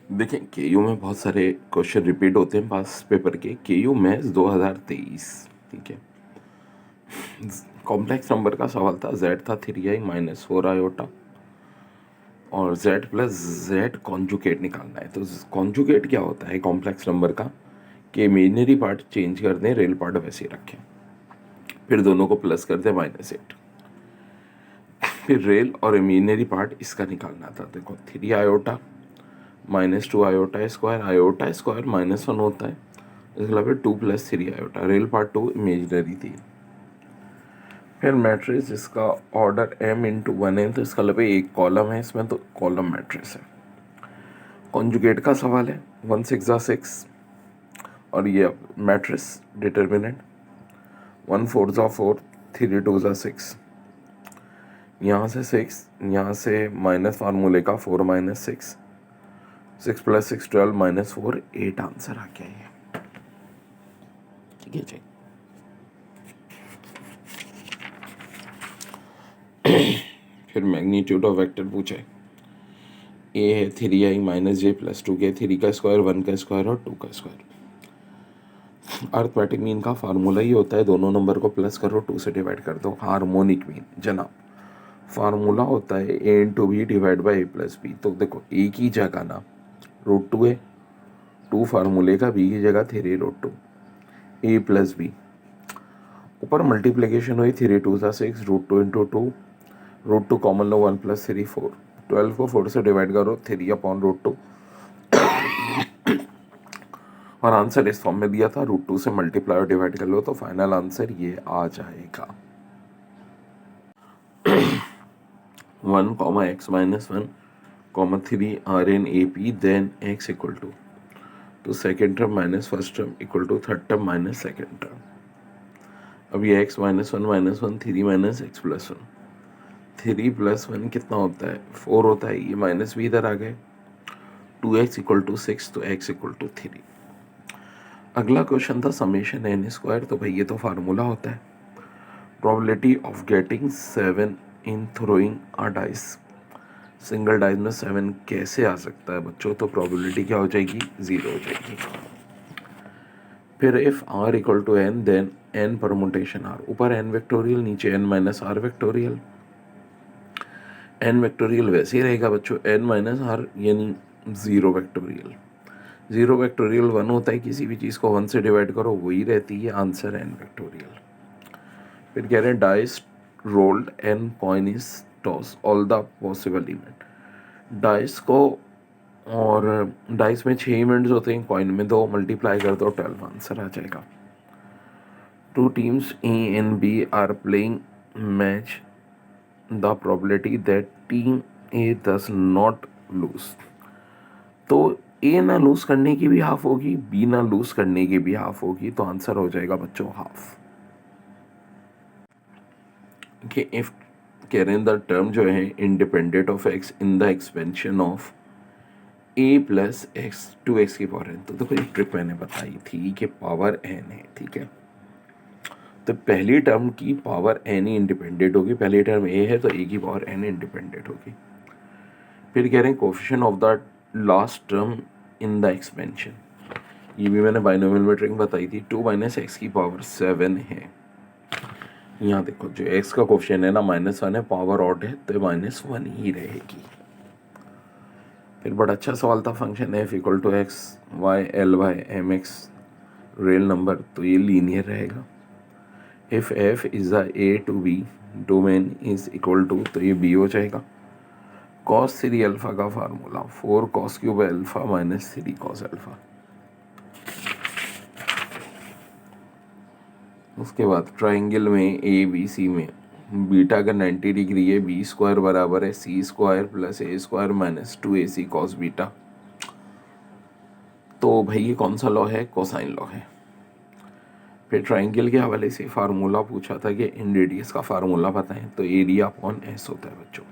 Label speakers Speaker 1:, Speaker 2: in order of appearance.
Speaker 1: देखें, केयू में बहुत सारे क्वेश्चन रिपीट होते हैं पास पेपर के। केयू मैथ्स 2023, ठीक है। कॉम्प्लेक्स नंबर का सवाल था। जेड था 3i माइनस 4i और जेड प्लस जेड कॉन्जुगेट निकालना है। तो कॉन्जुगेट क्या होता है कॉम्प्लेक्स नंबर का, कि इमेजिनरी पार्ट चेंज कर दें, रियल पार्ट वैसे ही रखें, फिर दोनों को प्लस कर दें -8, फिर रियल और इमेजिनरी पार्ट इसका निकालना था। देखो 3i -2i स्क्वायर -1 होता है, इसके अलावा 2 + 3i, रियल पार्ट 2, इमेजिनरी 3। फिर मैट्रिक्स जिसका ऑर्डर m×1 है, तो इसका मतलब एक कॉलम है इसमें, तो कॉलम मैट्रिक्स है। कॉन्जुगेट का सवाल है, 1 6 6 और ये मैट्रिक्स डिटर्मिनेंट 1 4 4 3 2 6, यहाँ से 6, यहाँ से माइनस फार्मूले का 4 - 6, 6 + 6 12 -4 8 आंसर आ गया ये, ठीक है जी। फिर मैग्नीट्यूड ऑफ वेक्टर पूछे। ए है 3i - j + 2k, 3 का स्क्वायर 1 का स्क्वायर और 2 का स्क्वायर। अर्थमेटिक मीन का फार्मूला ही होता है, दोनों नंबर को प्लस करो, 2 से डिवाइड कर दो। हार्मोनिक मीन जनाब फार्मूला होता है a×b / a + b। तो देखो ए की जगह ना √2 है, 2 फार्मूले का, b की जगह 3 √2, a + b। ऊपर मल्टीप्लिकेशन हुई, 3 2 6, √2 × 2, √2 कॉमन लो, 1 + 3 4, 12 को 4 से डिवाइड करो, 3/√2, और आंसर इस फॉर्म में दिया था, √2 से मल्टीप्लाई और डिवाइड कर लो, तो फाइनल आंसर ये आ जाएगा 1, x - 1, 3 Rn AP, then x equal to, तो second term minus first term equal to third term minus second term. अब ये x - 1 - 1 3 - x + 1, 3 + 1 कितना होता है 4 होता है, ये माइनस भी इधर आ गए, 2x = 6, तो x = 3। अगला क्वेश्चन था समेशन n², तो भाई ये तो फार्मूला होता है, probability of getting 7 in throwing a dice. Single dice में 7 कैसे आ सकता है बच्चों, तो प्रोबेबिलिटी क्या हो जाएगी, 0 हो जाएगी। फिर if r = n, then n permutation r, ऊपर n वेक्टोरियल, नीचे n - r factorial. n factorial वैसे ही रहेगा बच्चों, n - r यानी 0 वेक्टोरियल। 0 वेक्टोरियल 1 होता है, किसी भी चीज़ को 1 से डिवाइड करो वही रहती है, आंसर n वेक्टोरियल। फिर कह रहे हैं dice rolled and coin is toss all the possible event. Dice को, और डाइस में 6 इवेंट्स होते हैं, कॉइन में 2, मल्टीप्लाई कर दो 12, आंसर आ जाएगा। 2 teams A and B are playing match, the probability that team A does not lose। तो ए ना लूज करने की भी हाफ होगी, बी ना लूज करने की भी हाफ होगी, तो आंसर हो जाएगा बच्चों हाफ। कि इफ कह रहे हैं द टर्म जो है independent of x in the expansion of a + x 2x की पावर n। तो देखो एक ट्रिक मैंने बताई थी कि पावर n है, ठीक है, तो पहली टर्म की पावर n ही इंडिपेंडेंट होगी, पहली टर्म a है तो a की पावर n इंडिपेंडेंट होगी। फिर कह रहे हैं coefficient of the last term in the expansion, ये भी मैंने बाइनोमियल में ट्रिक बताई थी, 2 - x की पावर 7 है। यहाँ देखो जो x का कोफिशिएंट है ना -1 है, पावर ऑड है, तो -1 ही रहेगी। फिर बड़ा अच्छा सवाल था, function f = x y l y mx real number, तो ये लीनियर रहेगा। If f is a a to b domain is equal to, तो ये b हो जाएगा। cos 3 अल्फा का formula 4 cos³ alpha - 3 cos alpha. उसके बाद ट्राइंगल में ए बी सी में बीटा का 90 डिग्री है, b² बराबर है c² + a² - 2ac cos beta. तो भाई ये कौन सा लॉ है, कोसाइन लॉ है। फिर ट्राइंगल के हवाले से फार्मूला पूछा था कि इन रेडियस का फार्मूला बताएं, तो एरिया अपॉन एस होता है बच्चों।